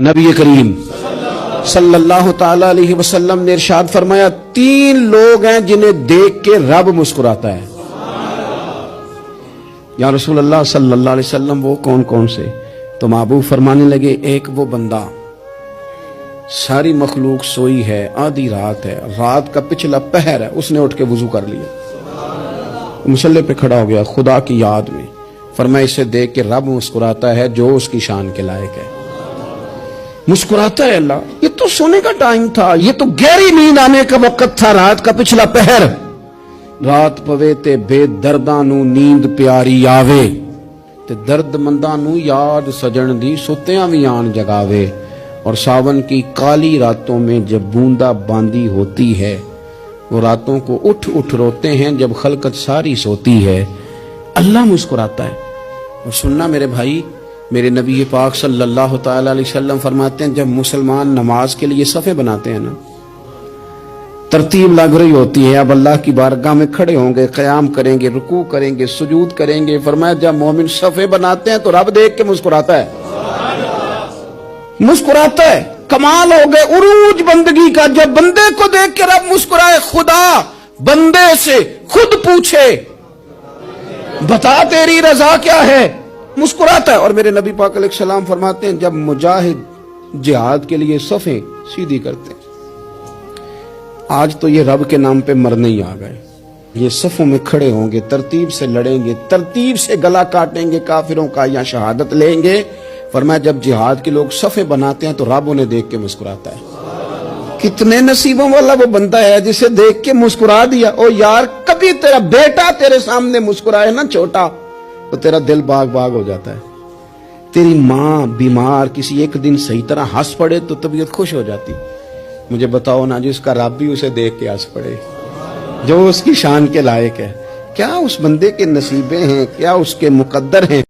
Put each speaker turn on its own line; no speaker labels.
نبی کریم صلی اللہ تعالی علیہ وسلم نے ارشاد فرمایا 3 لوگ ہیں جنہیں دیکھ کے رب مسکراتا ہے۔ یا رسول اللہ صلی اللہ علیہ وسلم وہ کون کون سے؟ تو محبوب فرمانے لگے ایک وہ بندہ ساری مخلوق سوئی ہے، آدھی رات ہے، رات کا پچھلا پہر ہے، اس نے اٹھ کے وضو کر لیا، مصلی پہ کھڑا ہو گیا خدا کی یاد میں، فرمایا اسے دیکھ کے رب مسکراتا ہے جو اس کی شان کے لائق ہے۔ مسکراتا ہے اللہ، یہ تو سونے کا ٹائم تھا، یہ تو گہری نیند آنے کا وقت تھا، رات کا پچھلا پہر، رات پوے تے بے درداں نو نیند پیاری آوے تے درد منداں نو یاد سجن دی ستیاں وی آن جگاوے، اور ساون کی کالی راتوں میں جب بوندا باندی ہوتی ہے، وہ راتوں کو اٹھ اٹھ روتے ہیں جب خلقت ساری سوتی ہے، اللہ مسکراتا ہے۔ اور سننا میرے بھائی، میرے نبی پاک صلی اللہ تعالی علیہ وسلم فرماتے ہیں جب مسلمان نماز کے لیے صفیں بناتے ہیں نا، ترتیب لگ رہی ہوتی ہے، اب اللہ کی بارگاہ میں کھڑے ہوں گے، قیام کریں گے، رکوع کریں گے، سجود کریں گے، فرمایا جب مومن صفیں بناتے ہیں تو رب دیکھ کے مسکراتا ہے، مسکراتا ہے۔ کمال ہو گئے عروج بندگی کا، جب بندے کو دیکھ کے رب مسکرائے، خدا بندے سے خود پوچھے بتا تیری رضا کیا ہے، مسکراتا ہے۔ اور میرے نبی پاک علیہ السلام فرماتے ہیں جب مجاہد جہاد کے لیے صفیں سیدھی کرتے ہیں، آج تو یہ رب کے نام پہ مرنے ہی آ گئے، یہ صفوں میں کھڑے ہوں گے، ترتیب سے لڑیں گے، ترتیب سے گلا کاٹیں گے کافروں کا یا شہادت لیں گے۔ فرمایا جب جہاد کے لوگ صفیں بناتے ہیں تو رب انہیں دیکھ کے مسکراتا ہے۔ کتنے نصیبوں والا وہ بندہ ہے جسے دیکھ کے مسکرا دیا۔ او یار کبھی تیرا بیٹا تیرے سامنے مسکرائے نا چھوٹا تو تیرا دل باغ باغ ہو جاتا ہے، تیری ماں بیمار کسی ایک دن صحیح طرح ہنس پڑے تو طبیعت خوش ہو جاتی۔ مجھے بتاؤ نا جس کا رب بھی اسے دیکھ کے ہنس پڑے، جو اس کی شان کے لائق ہے، کیا اس بندے کے نصیبیں ہیں، کیا اس کے مقدر ہیں؟